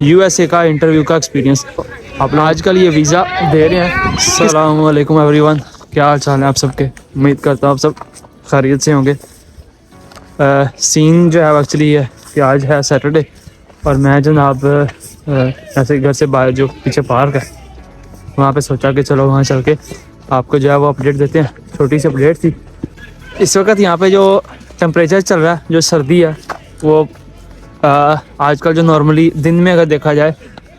USA کا interview کا experience آپ لوگ آج کل یہ ویزا دے رہے ہیں۔ السلام علیکم ایوری ون، کیا حال چال ہے آپ سب کے؟ امید کرتا ہوں آپ سب خیریت سے ہوں گے۔ سین جو ہے ایکچولی ہے کہ آج ہے سیٹرڈے اور میں جناب ایسے گھر سے باہر جو پیچھے پارک ہے وہاں پہ سوچا کہ چلو وہاں چل کے آپ کو جو ہے وہ اپڈیٹ دیتے ہیں۔ چھوٹی سی اپڈیٹ تھی، اس وقت یہاں پہ جو ٹمپریچر چل رہا ہے، جو سردی ہے وہ آج کل جو نارملی دن میں اگر دیکھا جائے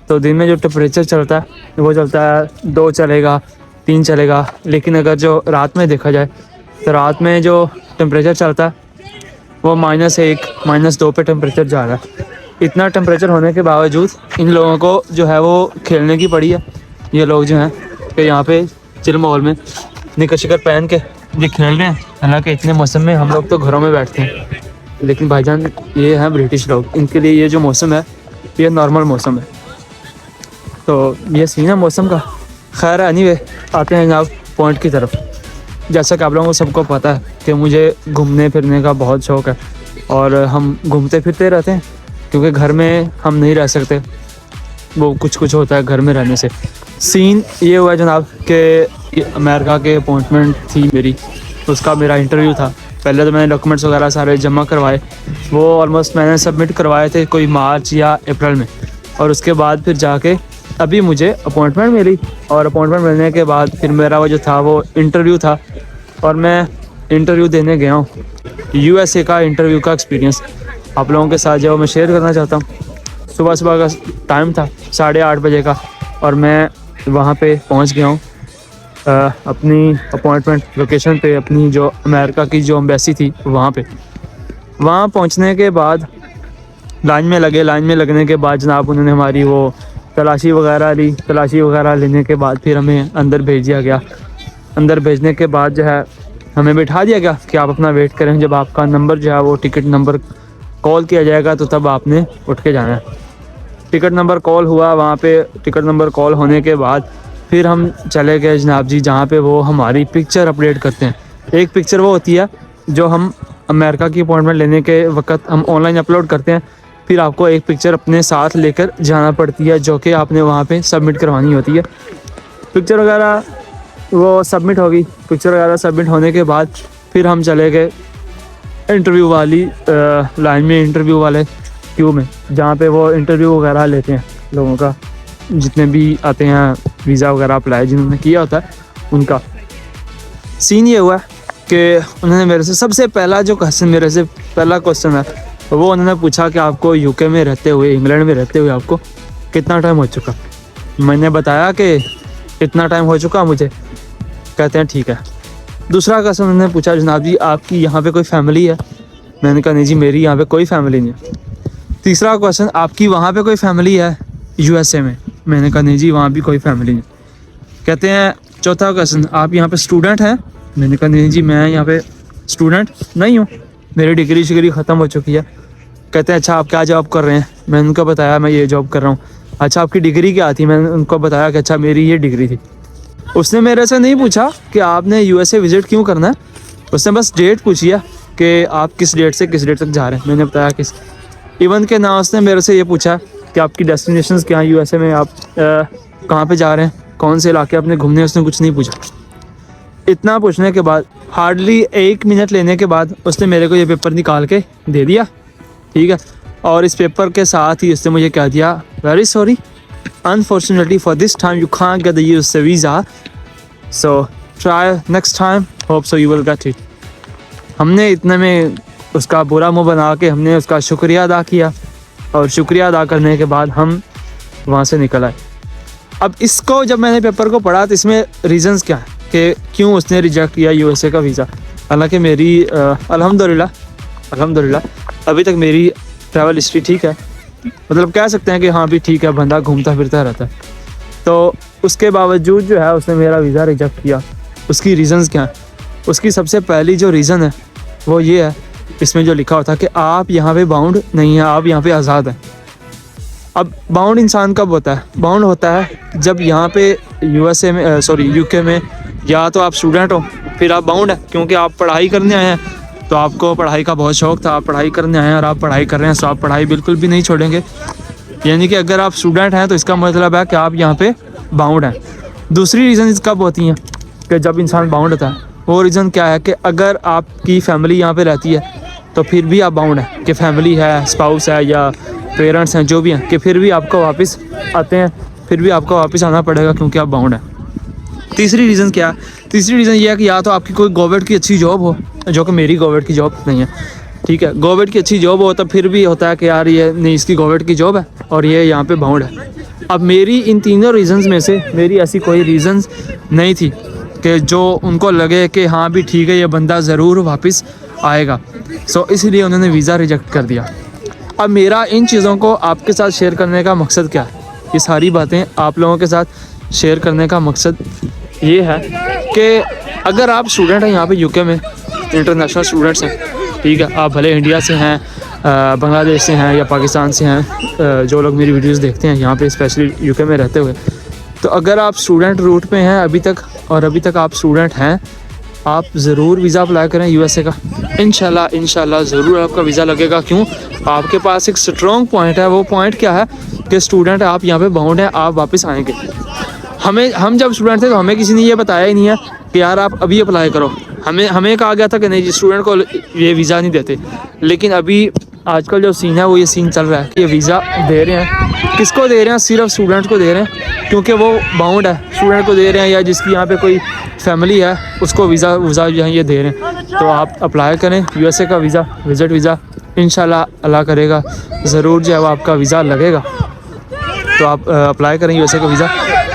تو دن میں جو ٹمپریچر چلتا ہے وہ چلتا ہے 2 چلے گا 3 چلے گا، لیکن اگر جو رات میں دیکھا جائے تو رات میں جو ٹمپریچر چلتا ہے وہ -1 -2 پہ ٹمپریچر جا رہا ہے۔ اتنا ٹمپریچر ہونے کے باوجود ان لوگوں کو جو ہے وہ کھیلنے کی پڑی ہے۔ یہ لوگ جو ہیں کہ یہاں پہ چل ماحول میں نکر شکر پہن کے یہ کھیل رہے ہیں، حالانکہ اتنے موسم میں ہم لوگ تو گھروں میں بیٹھتے ہیں، لیکن بھائی جان یہ ہیں برٹش لوگ، ان کے لیے یہ جو موسم ہے یہ نارمل موسم ہے۔ تو یہ سین ہے موسم کا۔ خیر اینی وے آتے ہیں جناب پوائنٹ کی طرف۔ جیسا کہ آپ لوگوں کو سب کو پتہ ہے کہ مجھے گھومنے پھرنے کا بہت شوق ہے اور ہم گھومتے پھرتے رہتے ہیں کیونکہ گھر میں ہم نہیں رہ سکتے، وہ کچھ ہوتا ہے گھر میں رہنے سے۔ سین یہ ہوا جناب کہ امریکہ کے اپوائنٹمنٹ تھی میری، اس کا میرا انٹرویو تھا۔ پہلے تو میں نے ڈاکومنٹس وغیرہ سارے جمع کروائے، وہ آلموسٹ میں نے سبمٹ کروائے تھے کوئی مارچ یا اپریل میں، اور اس کے بعد پھر جا کے ابھی مجھے اپوائنٹمنٹ ملی، اور اپوائنٹمنٹ ملنے کے بعد پھر میرا وہ جو تھا وہ انٹرویو تھا، اور میں انٹرویو دینے گیا ہوں۔ USA کا انٹرویو کا ایکسپیرینس آپ لوگوں کے ساتھ جو میں شیئر کرنا چاہتا ہوں۔ صبح کا ٹائم تھا 8:30 بجے کا، اور میں وہاں پہ پہنچ گیا ہوں اپنی اپوائنٹمنٹ لوکیشن پہ، اپنی جو امریکہ کی جو ایمبیسی تھی وہاں پہ۔ وہاں پہنچنے کے بعد لائن میں لگنے کے بعد جناب انہوں نے ہماری وہ تلاشی وغیرہ لی۔ تلاشی وغیرہ لینے کے بعد پھر ہمیں اندر بھیج دیا گیا۔ اندر بھیجنے کے بعد جو ہے ہمیں بٹھا دیا گیا کہ آپ اپنا ویٹ کریں، جب آپ کا نمبر جو ہے وہ ٹکٹ نمبر کال کیا جائے گا تو تب آپ نے اٹھ کے جانا ہے۔ ٹکٹ نمبر کال ہوا، وہاں پہ ٹکٹ نمبر کال ہونے کے بعد پھر ہم چلے گئے جناب جی جہاں پہ وہ ہماری پکچر اپڈیٹ کرتے ہیں۔ ایک پکچر وہ ہوتی ہے جو ہم امریکہ کی اپوائنٹمنٹ لینے کے وقت ہم آن لائن اپلوڈ کرتے ہیں، پھر آپ کو ایک پکچر اپنے ساتھ لے کر جانا پڑتی ہے جو کہ آپ نے وہاں پہ سبمٹ کروانی ہوتی ہے۔ پکچر وغیرہ وہ سبمٹ ہوگی، پکچر وغیرہ سبمٹ ہونے کے بعد پھر ہم چلے گئے انٹرویو والی لائن میں، انٹرویو والے کیو میں، جہاں پہ وہ انٹرویو وغیرہ لیتے ہیں لوگوں کا، جتنے بھی آتے ہیں ویزا وغیرہ اپلائی جنہوں نے کیا ہوتا ہے ان کا۔ سین یہ ہوا کہ انہوں نے میرے سے سب سے پہلا جو میرے سے پہلا کوسچن ہے وہ انہوں نے پوچھا کہ آپ کو UK میں رہتے ہوئے، انگلینڈ میں رہتے ہوئے آپ کو کتنا ٹائم ہو چکا؟ میں نے بتایا کہ اتنا ٹائم ہو چکا مجھے۔ کہتے ہیں ٹھیک ہے۔ دوسرا کوسچن انہوں نے پوچھا جناب جی آپ کی یہاں پہ کوئی فیملی ہے؟ میں نے کہا نہیں جی میری یہاں پہ کوئی فیملی نہیں ہے۔ تیسرا کوسچن آپ کی وہاں پہ کوئی فیملی ہے USA میں؟ میں نے کہا نہیں جی وہاں بھی کوئی فیملی نہیں۔ کہتے ہیں چوتھا کوسچن آپ یہاں پہ اسٹوڈنٹ ہیں؟ میں نے کہا نہیں جی میں یہاں پہ اسٹوڈنٹ نہیں ہوں، میری ڈگری ختم ہو چکی ہے۔ کہتے ہیں اچھا آپ کیا جاب کر رہے ہیں؟ میں نے ان کو بتایا میں یہ جاب کر رہا ہوں۔ اچھا آپ کی ڈگری کیا تھی؟ میں نے ان کو بتایا کہ اچھا میری یہ ڈگری تھی۔ اس نے میرے سے نہیں پوچھا کہ آپ نے USA وزٹ کیوں کرنا ہے، اس نے بس ڈیٹ پوچھی ہے کہ آپ کس ڈیٹ سے کس ڈیٹ تک جا رہے ہیں۔ میں نے بتایا کس ایون کے نام اس نے میرے سے یہ پوچھا کہ آپ کی ڈیسٹینیشنز کیا ہیں USA میں، آپ کہاں پہ جا رہے ہیں، کون سے علاقے اپنے گھومنے، اس نے کچھ نہیں پوچھا۔ اتنا پوچھنے کے بعد ہارڈلی 1 منٹ لینے کے بعد اس نے میرے کو یہ پیپر نکال کے دے دیا، ٹھیک ہے، اور اس پیپر کے ساتھ ہی اس نے مجھے کہہ دیا very sorry unfortunately for this time you can't get the USA visa so try next time hope so you will get it۔ ہم نے اتنے میں اس کا برا منہ بنا کے ہم نے اس کا شکریہ ادا کیا، اور شکریہ ادا کرنے کے بعد ہم وہاں سے نکل آئے۔ اب اس کو جب میں نے پیپر کو پڑھا تو اس میں ریزنز کیا ہیں کہ کیوں اس نے ریجیکٹ کیا USA کا ویزا۔ حالانکہ میری الحمدللہ ابھی تک میری ٹریول ہسٹری ٹھیک ہے، مطلب کہہ سکتے ہیں کہ ہاں بھی ٹھیک ہے، بندہ گھومتا پھرتا رہتا ہے۔ تو اس کے باوجود جو ہے اس نے میرا ویزا ریجیکٹ کیا۔ اس کی ریزنز کیا ہیں؟ اس کی سب سے پہلی جو ریزن ہے وہ یہ ہے، اس میں جو لکھا ہوتا ہے کہ آپ یہاں پہ باؤنڈ نہیں ہیں، آپ یہاں پہ آزاد ہیں۔ اب باؤنڈ انسان کب ہوتا ہے؟ باؤنڈ ہوتا ہے جب یہاں پہ UK میں یا تو آپ اسٹوڈنٹ ہو، پھر آپ باؤنڈ ہیں کیونکہ آپ پڑھائی کرنے آئے ہیں، تو آپ کو پڑھائی کا بہت شوق تھا، آپ پڑھائی کرنے آئے ہیں اور آپ پڑھائی کر رہے ہیں، تو آپ پڑھائی بالکل بھی نہیں چھوڑیں گے۔ یعنی کہ اگر آپ اسٹوڈنٹ ہیں تو اس کا مطلب ہے کہ آپ یہاں پہ باؤنڈ ہیں. دوسری ریزنز کب ہوتی ہیں کہ جب انسان باؤنڈ ہوتا ہے, وہ ریزن کیا ہے کہ اگر آپ کی فیملی یہاں پہ رہتی ہے تو پھر بھی آپ باؤنڈ ہیں, کہ فیملی ہے, اسپاؤس ہے یا پیرنٹس ہیں جو بھی ہیں, کہ پھر بھی آپ کو واپس آتے ہیں, پھر بھی آپ کو واپس آنا پڑے گا کیونکہ آپ باؤنڈ ہیں. تیسری ریزن کیا ہے؟ تیسری ریزن یہ ہے کہ یا تو آپ کی کوئی گورنمنٹ کی اچھی جاب ہو, جو کہ میری گورنمنٹ کی جاب نہیں ہے, ٹھیک ہے. گورنمنٹ کی اچھی جاب ہو تو پھر بھی ہوتا ہے کہ یار یہ نہیں, اس کی گورنمنٹ کی جاب ہے اور یہ یہاں پہ باؤنڈ ہے. اب میری ان تینوں ریزنز میں سے میری ایسی کوئی ریزنز نہیں تھی کہ جو ان کو لگے کہ ہاں بھی ٹھیک ہے یہ بندہ ضرور واپس آئے گا, سو اس لیے انہوں نے ویزا ریجیکٹ کر دیا. اب میرا ان چیزوں کو آپ کے ساتھ شیئر کرنے کا مقصد کیا ہے؟ یہ ساری باتیں آپ لوگوں کے ساتھ شیئر کرنے کا مقصد یہ ہے کہ اگر آپ اسٹوڈنٹ ہیں یہاں پہ یو کے میں, انٹرنیشنل اسٹوڈنٹس ہیں, ٹھیک ہے, آپ بھلے انڈیا سے ہیں, بنگلہ دیش سے ہیں یا پاکستان سے ہیں, جو لوگ میری ویڈیوز دیکھتے ہیں یہاں پہ اسپیشلی یو کے میں رہتے ہوئے, تو اگر آپ اسٹوڈنٹ روٹ پہ ہیں ابھی تک اور ابھی تک آپ اسٹوڈنٹ ہیں, آپ ضرور ویزا اپلائی کریں یو ایس اے کا. انشاءاللہ ضرور آپ کا ویزا لگے گا. کیوں؟ آپ کے پاس ایک اسٹرانگ پوائنٹ ہے. وہ پوائنٹ کیا ہے کہ اسٹوڈنٹ آپ یہاں پہ باؤنڈ ہیں, آپ واپس آئیں گے. ہم جب اسٹوڈنٹ تھے تو ہمیں کسی نے یہ بتایا ہی نہیں ہے کہ یار آپ ابھی اپلائی کرو. ہمیں کہا گیا تھا کہ نہیں جی اسٹوڈنٹ کو یہ ویزا نہیں دیتے. لیکن ابھی آج کل جو سین ہے وہ یہ سین چل رہا ہے کہ یہ ویزا دے رہے ہیں. کس کو دے رہے ہیں؟ صرف اسٹوڈنٹ کو دے رہے ہیں کیونکہ وہ باؤنڈ ہے. اسٹوڈنٹ کو دے رہے ہیں یا جس کی یہاں پہ کوئی فیملی ہے اس کو ویزا جو ہے یہ دے رہے ہیں. تو آپ اپلائی کریں یو ایس اے کا ویزا, وزٹ ویزا. انشاءاللہ اللہ کرے گا ضرور جو ہے وہ آپ کا ویزا لگے گا. تو آپ اپلائی کریں یو ایس اے کا ویزا,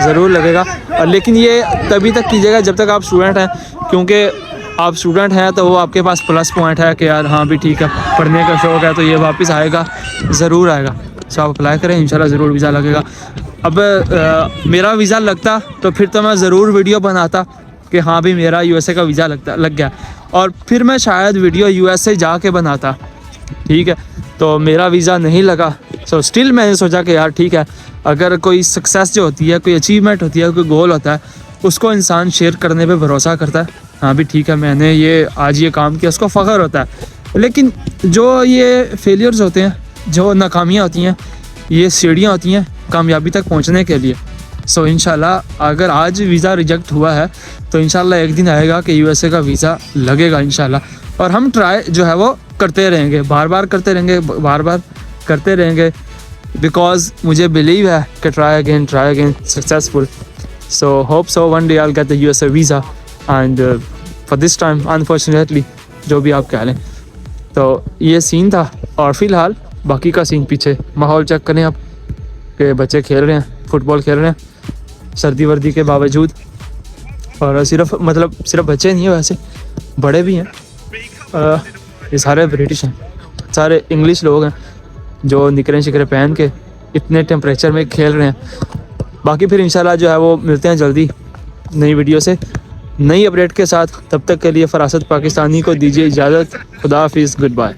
ضرور لگے گا. لیکن یہ تبھی تک کیجیے گا جب تک آپ اسٹوڈنٹ ہیں, کیونکہ آپ اسٹوڈنٹ ہیں تو وہ آپ کے پاس پلس پوائنٹ ہے کہ یار ہاں بھی ٹھیک ہے, پڑھنے کا شوق ہے تو یہ واپس آئے گا, ضرور آئے گا. سو آپ اپلائی کریں, انشاءاللہ ضرور ویزا لگے گا. اب میرا ویزا لگتا تو پھر تو میں ضرور ویڈیو بناتا کہ ہاں بھی میرا یو ایس اے کا ویزا لگ گیا, اور پھر میں شاید ویڈیو یو ایس اے جا کے بناتا, ٹھیک ہے. تو میرا ویزا نہیں لگا, سو اسٹل میں نے سوچا کہ یار ٹھیک ہے, اگر کوئی سکسیس جو ہوتی ہے, کوئی اچیومنٹ ہوتی ہے, کوئی گول ہوتا ہے, اس کو انسان شیئر کرنے پہ بھروسہ کرتا ہے. ہاں بھی ٹھیک ہے میں نے آج یہ کام کیا, اس کو فخر ہوتا ہے. لیکن جو یہ فیلیئرز ہوتے ہیں, جو ناکامیاں ہوتی ہیں, یہ سیڑھیاں ہوتی ہیں کامیابی تک پہنچنے کے لیے. سو انشاءاللہ اگر آج ویزا ریجیکٹ ہوا ہے تو انشاءاللہ ایک دن آئے گا کہ یو ایس اے کا ویزا لگے گا انشاءاللہ. اور ہم ٹرائی جو ہے وہ کرتے رہیں گے, بار بار کرتے رہیں گے بیکاز مجھے بلیو ہے کہ try again successful. So hope so one day I get the U S A visa and for this time unfortunately جو بھی آپ کہہ لیں. تو یہ سین تھا, اور فی الحال باقی کا سین پیچھے. ماحول چیک کریں آپ کہ بچے کھیل رہے ہیں, فٹ بال کھیل رہے ہیں سردی وردی کے باوجود. اور صرف بچے نہیں ہیں, ویسے بڑے بھی ہیں. یہ سارے برٹش ہیں, سارے انگلش لوگ ہیں جو نکریں شکریں پہن کے اتنے ٹیمپریچر میں کھیل رہے ہیں. باقی پھر انشاءاللہ جو ہے وہ ملتے ہیں جلدی نئی ویڈیو سے, نئی اپڈیٹ کے ساتھ. تب تک کے لیے فراست پاکستانی کو دیجیے اجازت. خدا حافظ, گڈ بائے.